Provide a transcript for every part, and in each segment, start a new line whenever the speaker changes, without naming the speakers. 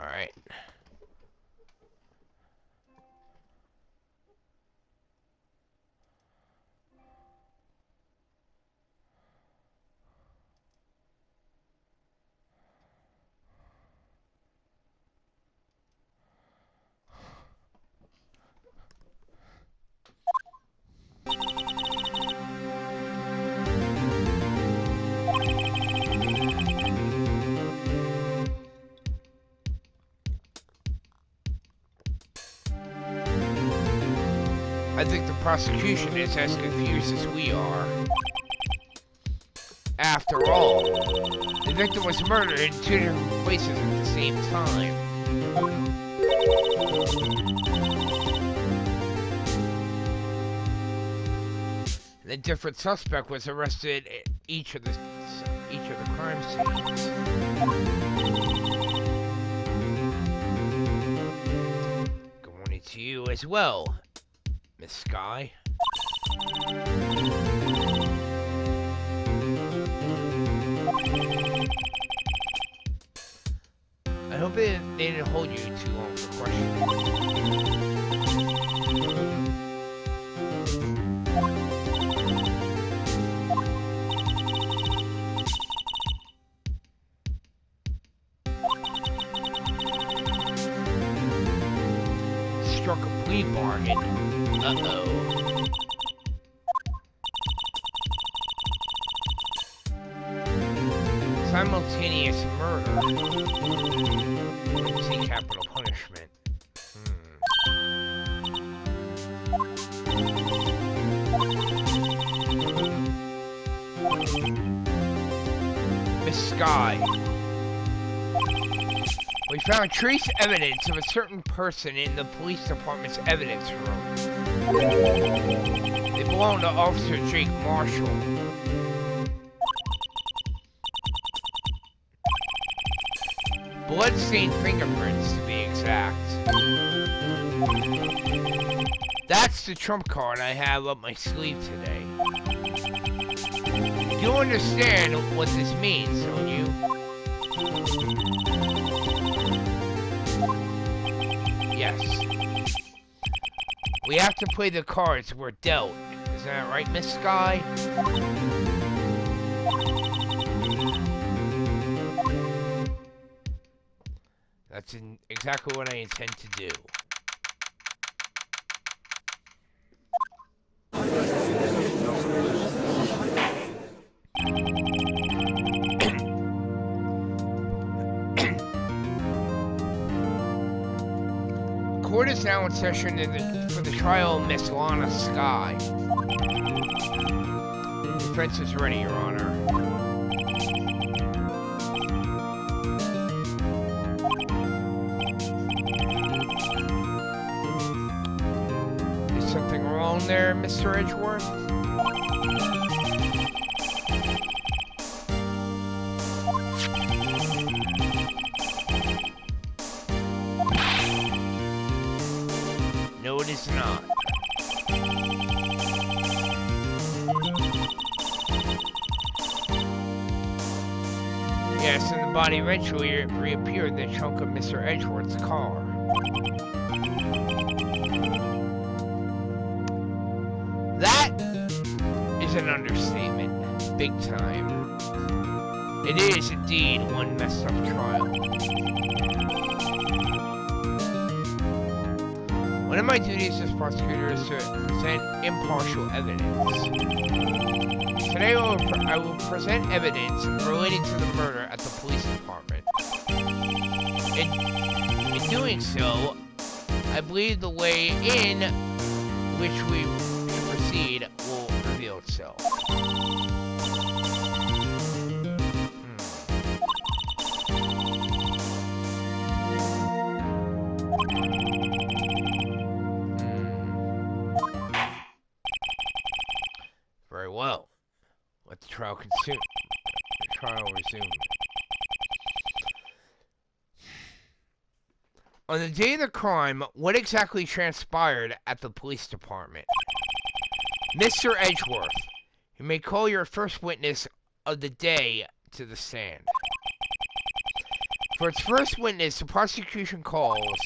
Alright. I think the prosecution is as confused as we are. After all, the victim was murdered in 2 different places at the same time. The different suspect was arrested at each of the crime scenes. Good morning to you as well, Miss Sky. I hope they didn't hold you too long for questioning. Struck a plea bargain. Uh-oh. Simultaneous murder. See capital punishment. Miss Sky. We found trace evidence of a certain person in the police department's evidence room. They belong to Officer Jake Marshall. Blood-stained fingerprints, to be exact. That's the trump card I have up my sleeve today. You understand what this means, don't you? Yes. We have to play the cards we're dealt. Isn't that right, Miss Sky? That's exactly what I intend to do. Court is now in session for the trial of Miss Lana Sky. Defense is ready, Your Honor. Is something wrong there, Mr. Edgeworth? No, it is not. Yes, and the body eventually reappeared in the trunk of Mr. Edgeworth's car. That is an understatement, big time. It is indeed one messed up trial. One of my duties as prosecutor is to present impartial evidence. Today I will present evidence relating to the murder at the police department. In doing so, I believe the way in which we proceed will reveal itself. Very well. Let the trial resume. On the day of the crime, what exactly transpired at the police department? Mr. Edgeworth, you may call your first witness of the day to the stand. For its first witness, the prosecution calls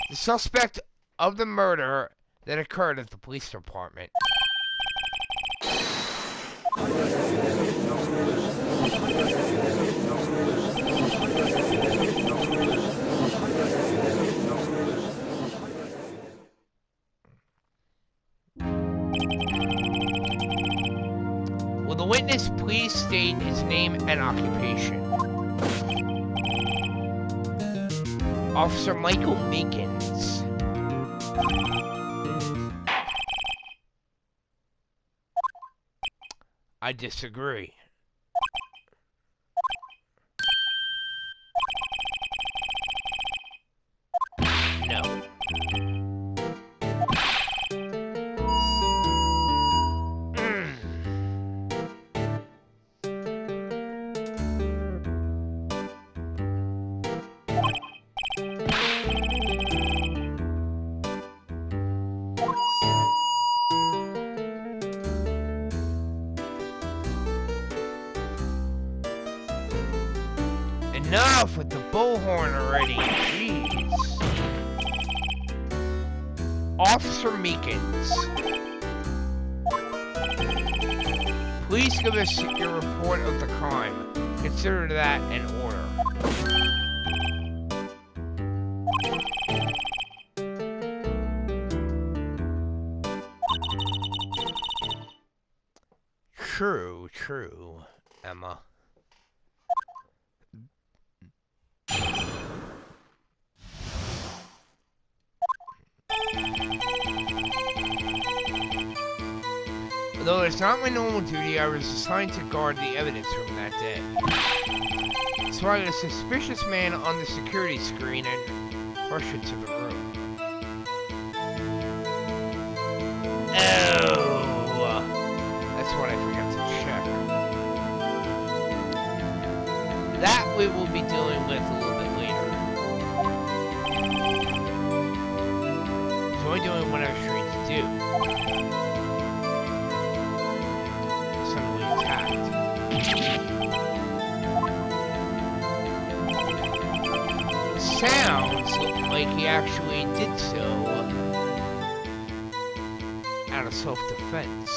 the suspect of the murder that occurred at the police department. Will the witness please state his name and occupation? Officer Michael Meekins. I disagree. No. Enough with the bullhorn already, jeez. Officer Meekins, please give us your report of the crime. Consider that an order. True, Emma. Although it's not my normal duty, I was assigned to guard the evidence room that day. So I got a suspicious man on the security screen and rushed into the room. Oh! That's what I forgot to check. That we will be dealing with a little bit later. So I'm doing what I was trained to do. Suddenly attacked. Sounds like he actually did so out of self-defense.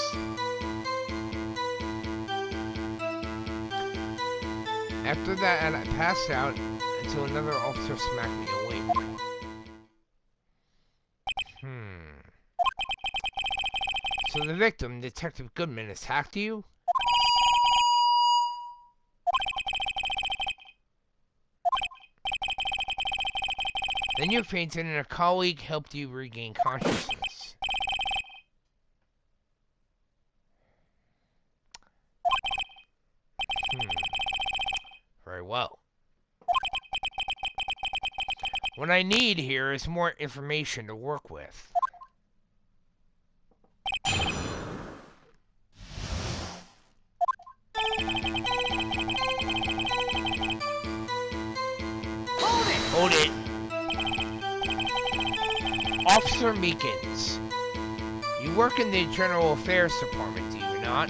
After that, I passed out until another officer smacked me awake. So the victim, Detective Goodman, attacked you? Then you fainted and a colleague helped you regain consciousness. Very well. What I need here is more information to work with. Hold it! Officer Meekins, you work in the General Affairs Department, do you not?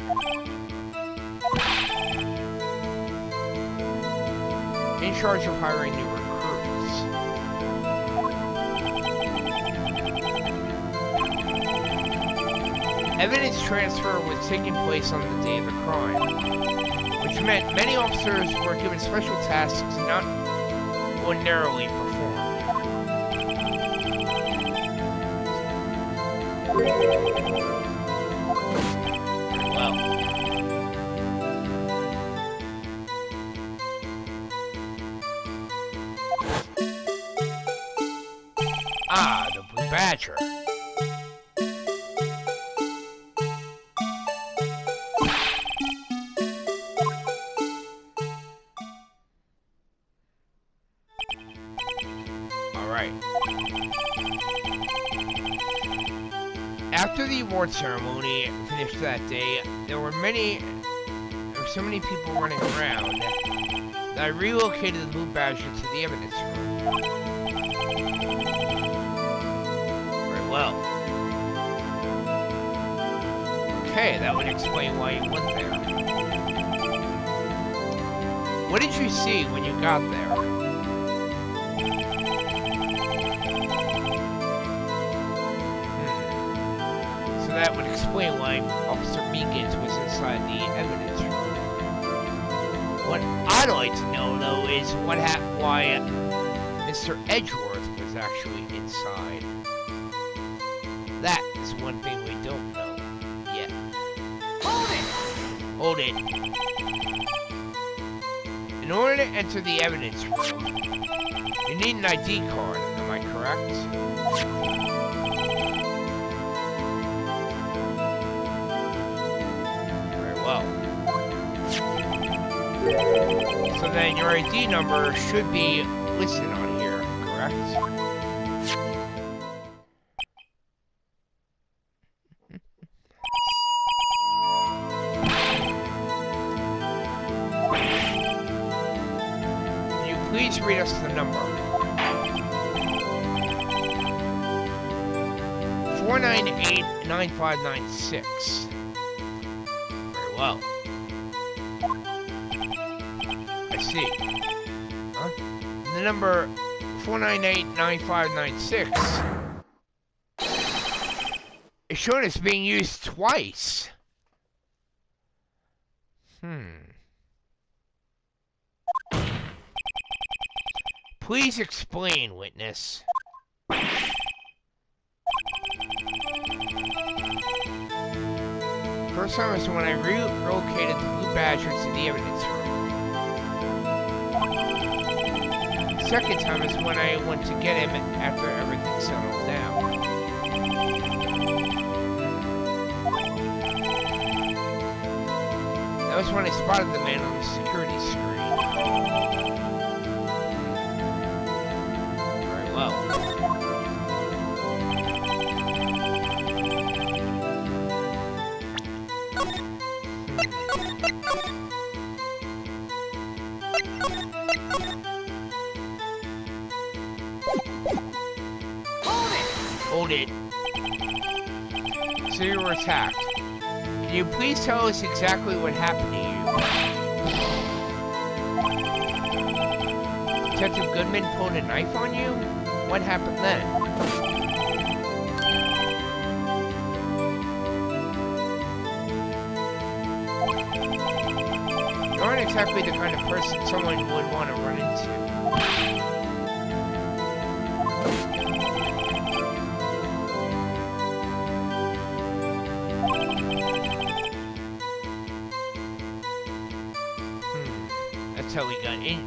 In charge of hiring new recruits. Evidence transfer was taking place on the day of the crime, which meant many officers were given special tasks not ordinarily performed. Well. Ah, the Blue Badger. After the award ceremony finished that day, there were so many people running around that I relocated the Blue Badger to the evidence room. Very well. Okay, that would explain why you went there. What did you see when you got there? that would explain why Officer Meekins was inside the evidence room. What I'd like to know, though, is why Mr. Edgeworth was actually inside. That is one thing we don't know yet. Hold it! In order to enter the evidence room, you need an ID card, am I correct? Very well. So then your ID number should be listed on here, correct? Please read us the number. 498-9596. Very well. I see. Huh? The number 498-9596 is shown as being used twice. Please explain, witness. First time was when I relocated the Blue Badger to the evidence room. Second time is when I went to get him after everything settled down. That was when I spotted the man on the security screen. Hold it. So you were attacked. Can you please tell us exactly what happened to you? Detective Goodman pulled a knife on you? What happened then? You aren't exactly the kind of person someone would want to run into.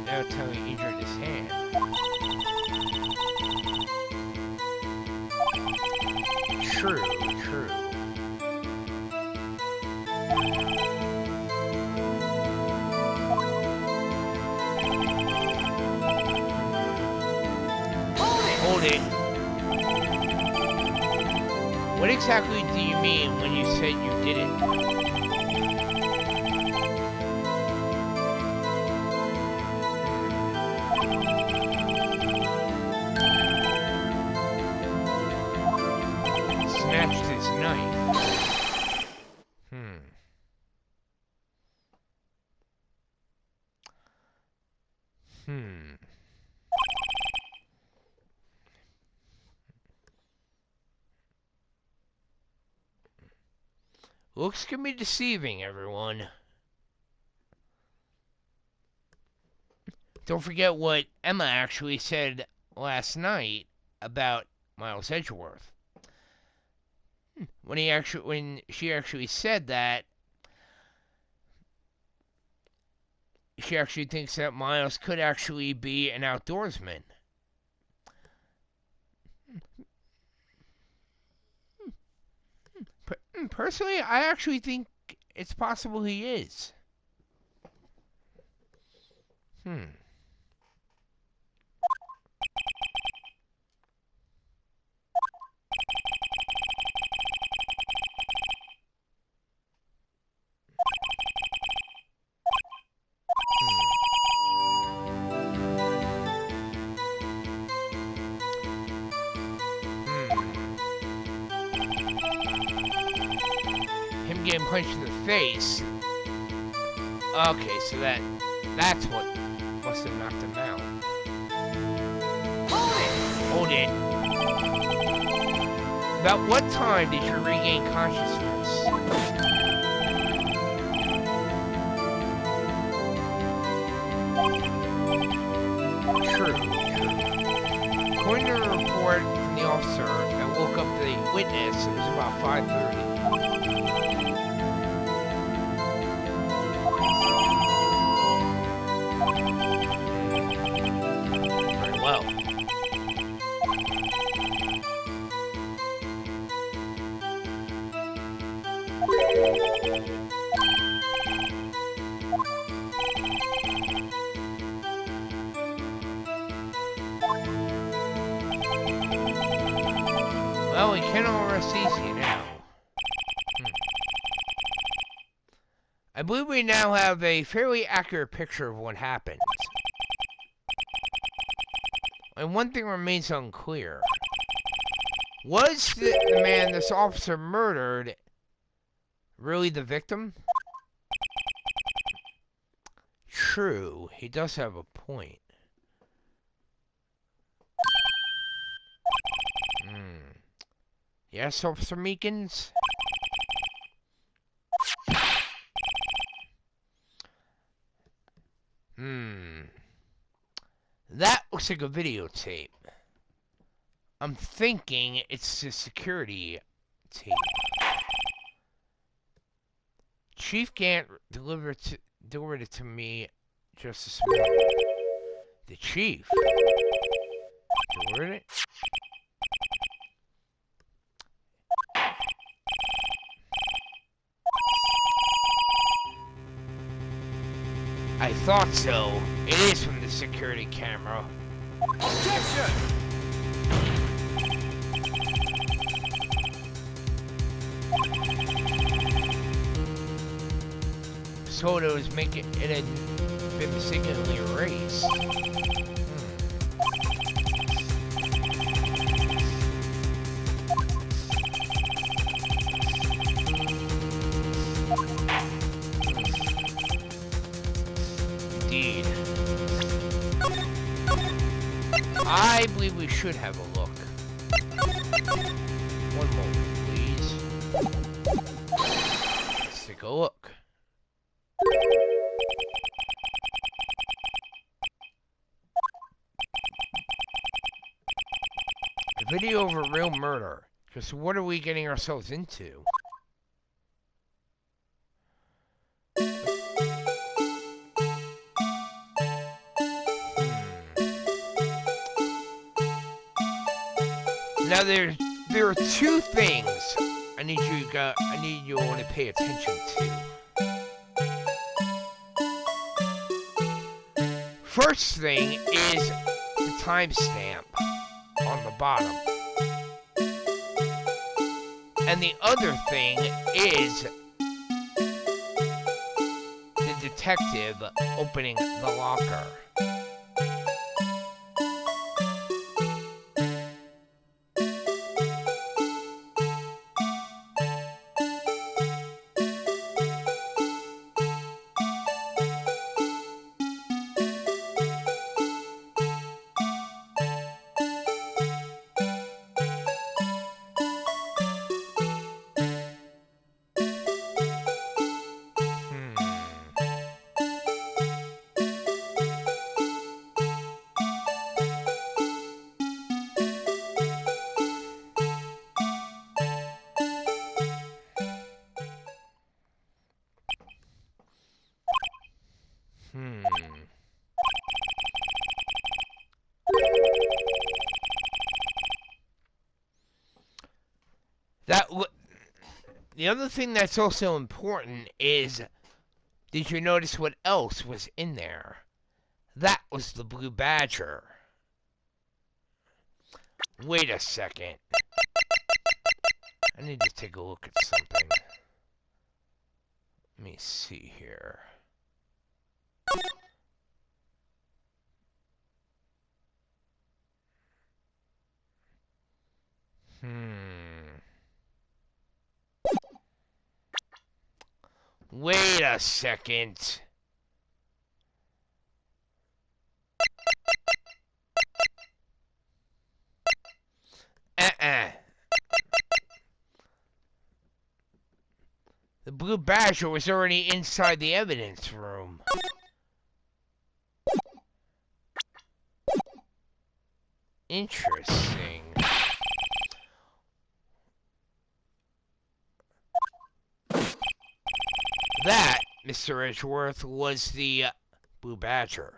That's how he injured his hand. True. Hold it. What exactly do you mean when you said you did it? Snatched his knife. Looks can be deceiving, everyone. Don't forget what Emma actually said last night about Miles Edgeworth. When she actually said that, she actually thinks that Miles could actually be an outdoorsman. Personally, I actually think it's possible he is. Getting punched in the face. Okay, so that's what must have knocked him out. Hold it. About what time did you regain consciousness? True. According to the report from the officer that woke up the witness, it was about 5:30. Very well. Well, we can all rest easy now. I believe we now have a fairly accurate picture of what happened. And one thing remains unclear. Was the man this officer murdered really the victim? True, he does have a point. Yes, Officer Meekins? That looks like a videotape. I'm thinking it's the security tape. Chief Gant delivered it to me just this morning. The chief delivered it? I thought so. It is from the security camera.
Objection!
This photo is making it had been mistakenly erased. Indeed. I believe we should have a look. One moment, please. Let's take a look. A video of a real murder. Just what are we getting ourselves into? Now there are two things I need you all to pay attention to. First thing is the timestamp on the bottom. And the other thing is the detective opening the locker. The other thing that's also important is, did you notice what else was in there? That was the Blue Badger. Wait a second. I need to take a look at something. Let me see here. Wait a second. blue badger was already inside the evidence room. Interesting. That, Mr. Edgeworth, was the blue badger.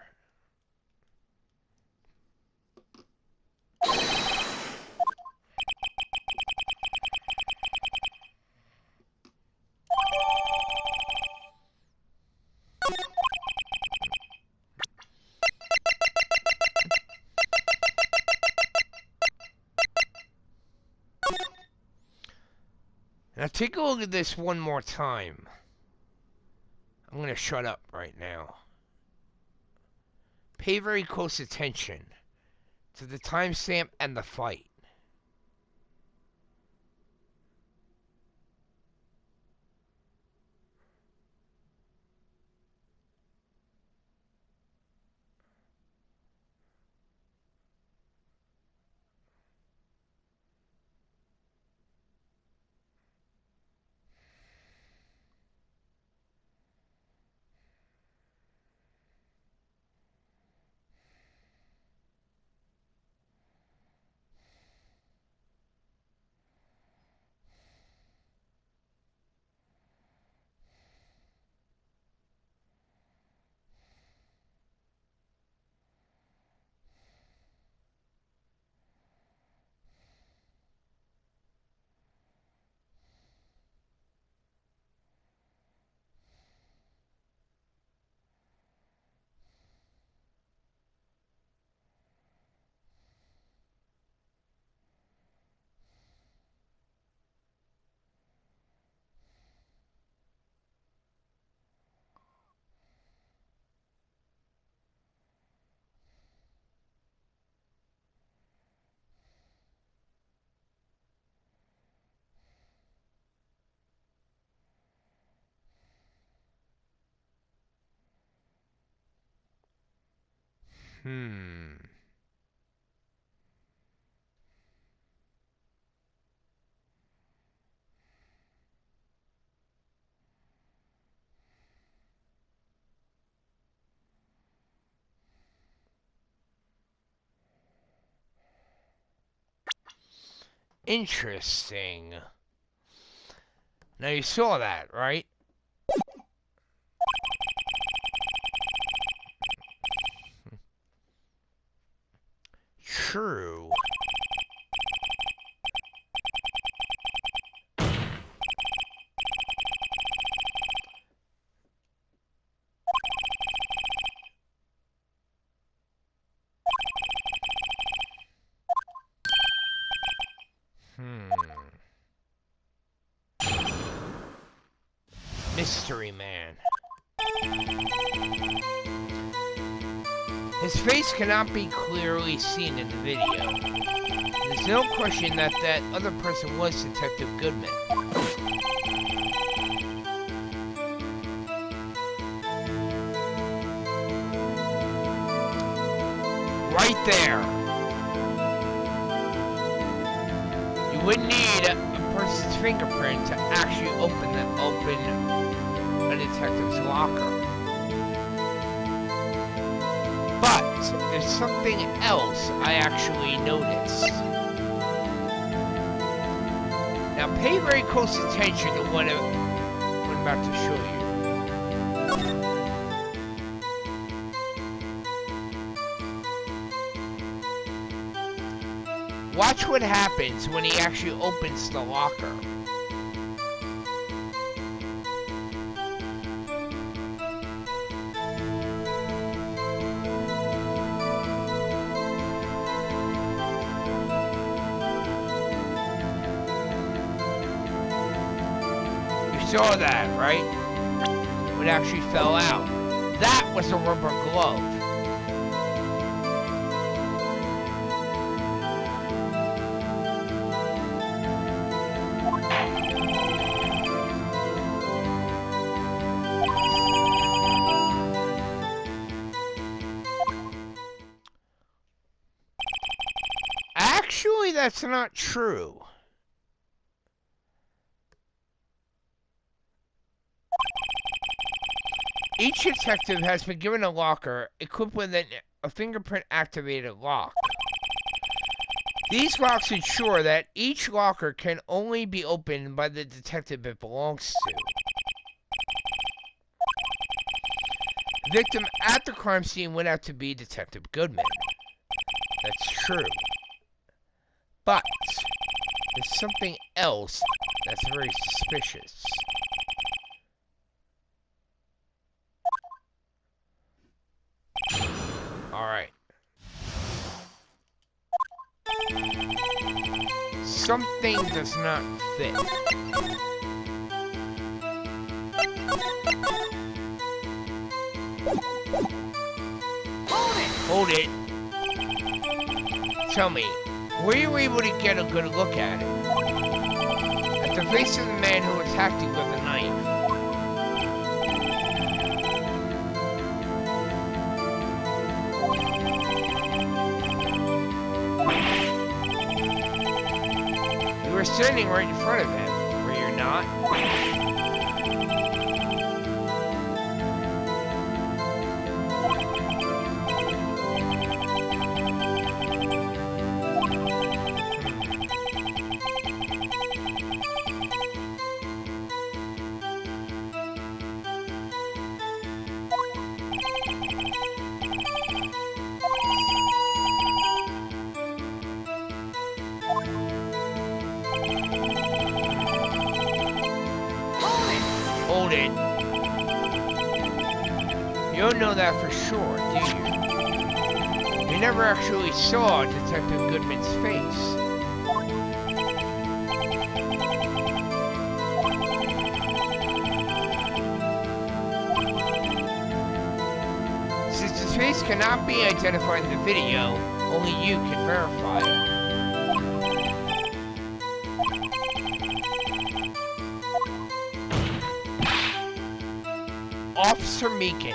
Now take a look at this one more time. I'm going to shut up right now. Pay very close attention to the timestamp and the fight. Interesting. Now you saw that, right? True. Mystery Man. His face cannot be clearly seen in the video. There's no question that that other person was Detective Goodman. Right there. You wouldn't need a person's fingerprint to actually open a detective's locker. But there's something else I actually noticed. Now pay very close attention to what I'm about to show you. Watch what happens when he actually opens the locker. Saw that, right? It actually fell out. That was a rubber glove. Actually, that's not true. Each detective has been given a locker equipped with a fingerprint-activated lock. These locks ensure that each locker can only be opened by the detective it belongs to. The victim at the crime scene went out to be Detective Goodman. That's true. But there's something else that's very suspicious. Alright. Something does not fit. Hold it. Tell me, were you able to get a good look at it? At the face of the man who attacked you with a knife. You were standing right in front of him, were you not? Hold it. You don't know that for sure, do you? You never actually saw Detective Goodman's face. Since his face cannot be identified in the video, only you can verify it. Officer Meekins.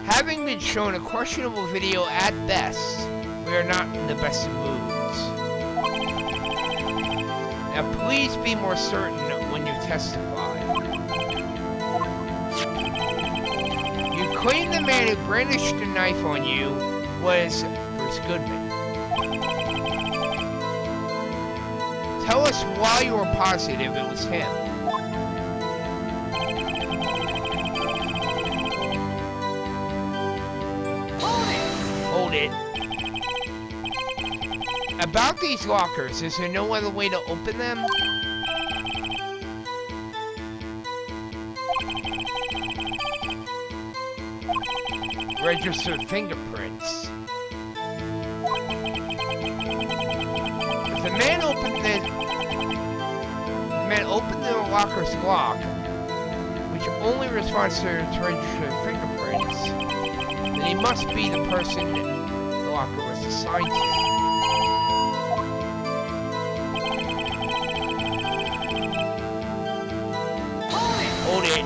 Having been shown a questionable video at best, we are not in the best of moods. Now please be more certain when you testify. You claim the man who brandished a knife on you was Bruce Goodman. Tell us why you were positive it was him. Hold it. About these lockers, is there no other way to open them? Registered fingerprints. If the man opened the locker's lock, which only responds to registered fingerprints, then he must be the person the locker was assigned to. Hold it.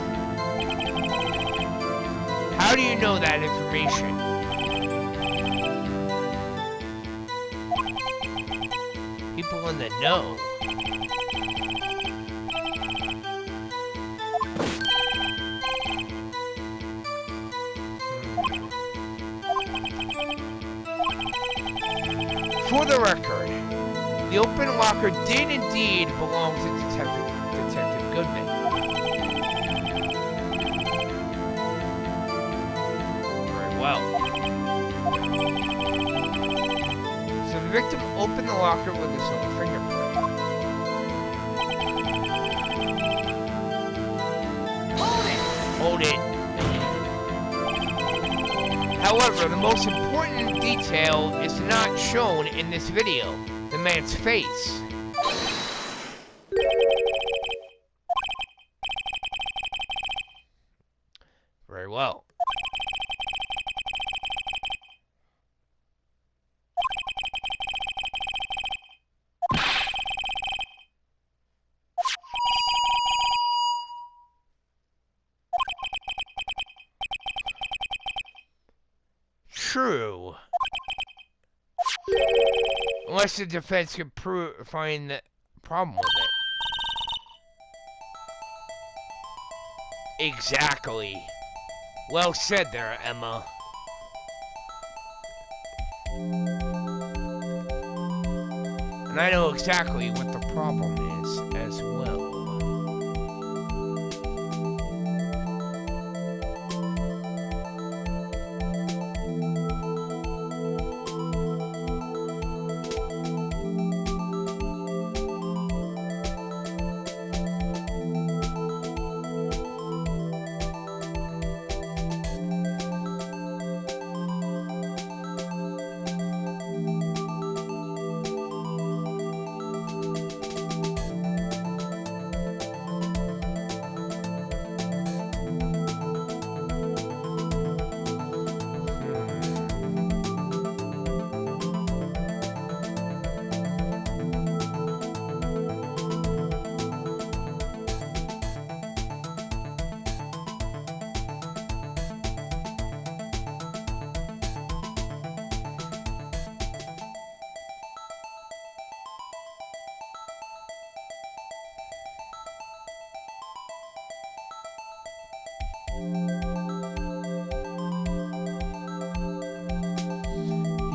How do you know that information? People in the know. For the record, the open locker did indeed belong to Detective Goodman. Very well. So the victim opened the locker with his own fingerprint. Hold it. However, the most important detail is not shown in this video, the man's face. Very well. True. Unless the defense can find the problem with it. Exactly. Well said there, Emma. And I know exactly what the problem is as well.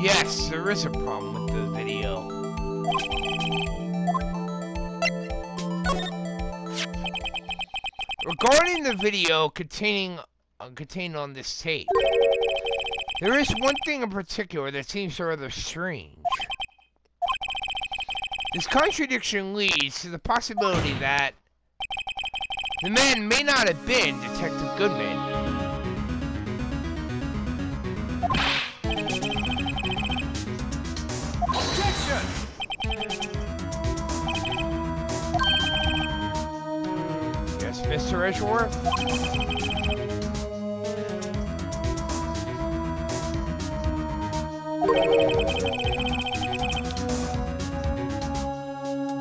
Yes, there is a problem with the video. Regarding the video contained on this tape, there is one thing in particular that seems rather strange. This contradiction leads to the possibility that the man may not have been Detective Goodman. Yes, Mr. Edgeworth?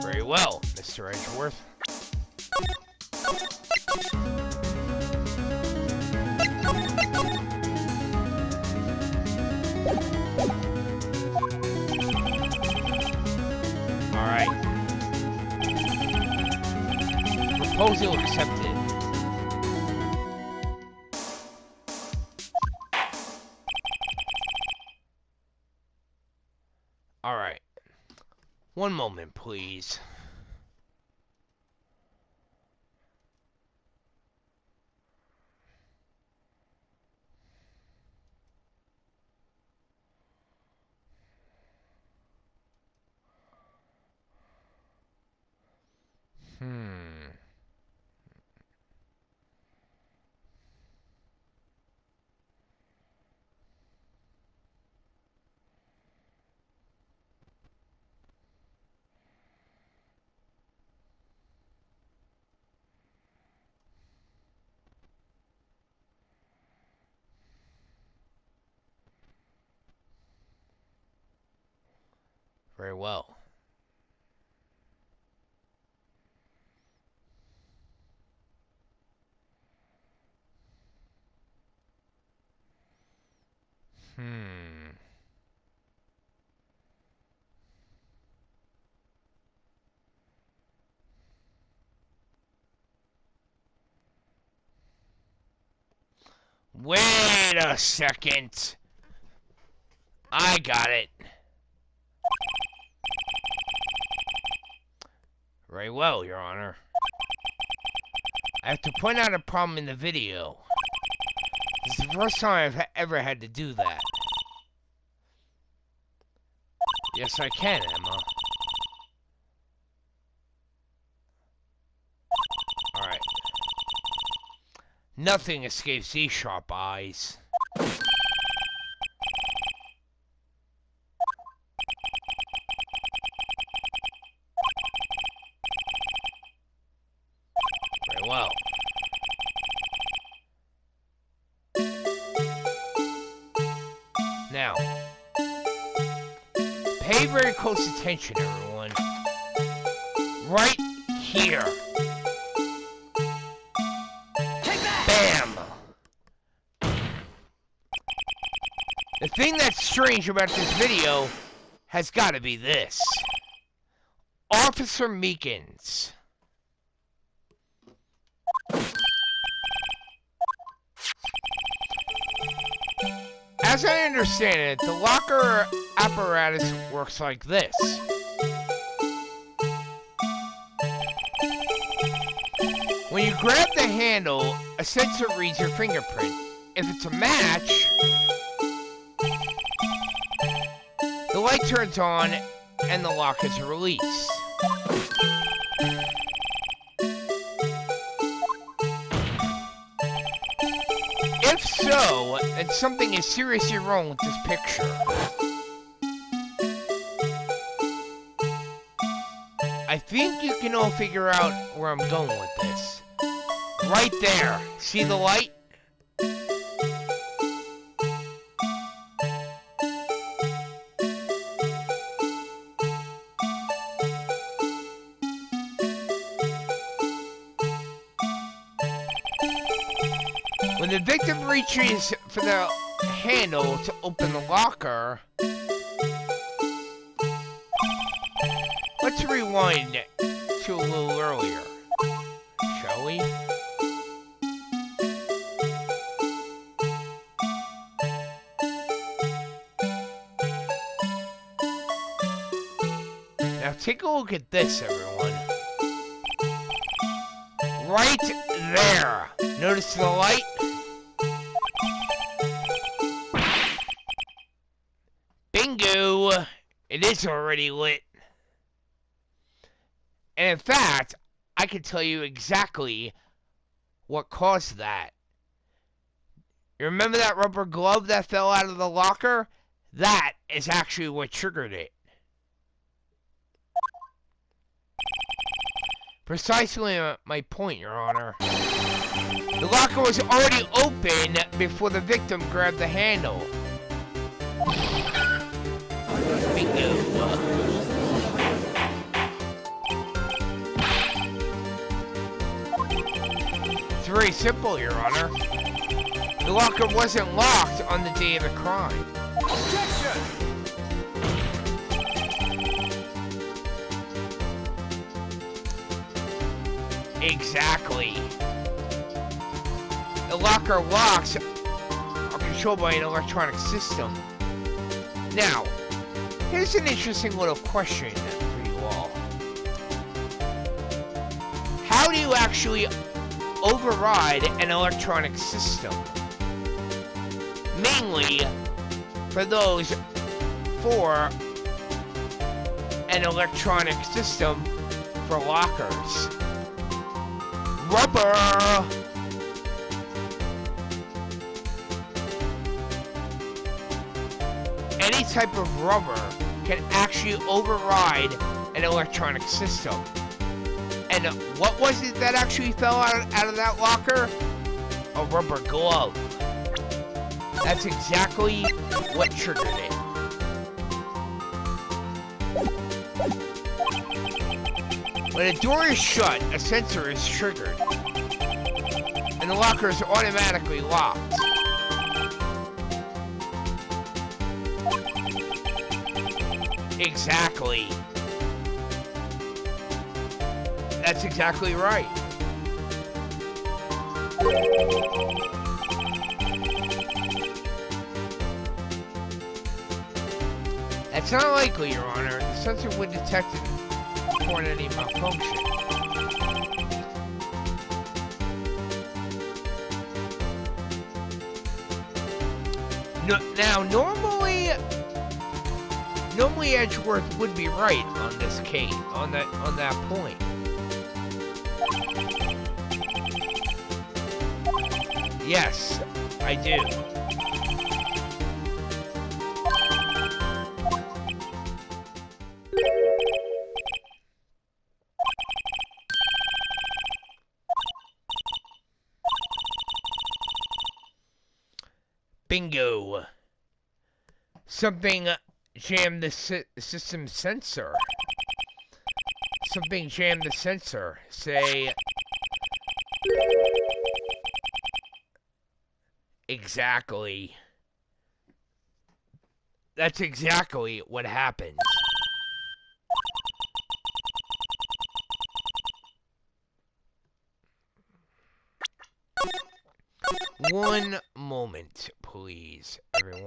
Very well, Mr. Edgeworth. Alright. Proposal accepted. Alright. One moment, please. Very well. Wait a second. I got it. Very well, Your Honor. I have to point out a problem in the video. This is the first time I've ever had to do that. Yes, I can, Emma. Alright. Nothing escapes these sharp eyes. Very well. Now, pay very close attention, everyone. Right here. Bam! The thing that's strange about this video has got to be this. Officer Meekins. As I understand it, the locker apparatus works like this. When you grab the handle, a sensor reads your fingerprint. If it's a match, the light turns on and the lock is released. If so, then something is seriously wrong with this picture. I think you can all figure out where I'm going with this. Right there. See the light? When the victim reaches for the handle to open the locker, let's rewind to a little earlier, shall we? Now take a look at this, everyone. Right there. Notice the light? Bingo! It is already lit. And in fact, I can tell you exactly what caused that. You remember that rubber glove that fell out of the locker? That is actually what triggered it. Precisely my point, Your Honor. The locker was already open before the victim grabbed the handle. Bingo. It's very simple, Your Honor. The locker wasn't locked on the day of the crime.
Objection!
Exactly. The locker locks are controlled by an electronic system. Now, here's an interesting little question for you all. How do you actually override an electronic system? Mainly for those for an electronic system for lockers. Rubber! Any type of rubber can actually override an electronic system. And what was it that actually fell out of that locker? A rubber glove. That's exactly what triggered it. When a door is shut, a sensor is triggered, and the locker is automatically locked. Exactly. That's exactly right. That's not likely, Your Honor. The sensor would detect it before any malfunction. No, now, normally Edgeworth would be right on this case, on that point. Yes, I do. Bingo. Something jammed the system sensor. Something jammed the sensor. Say... Exactly. That's exactly what happened. One moment, please, everyone.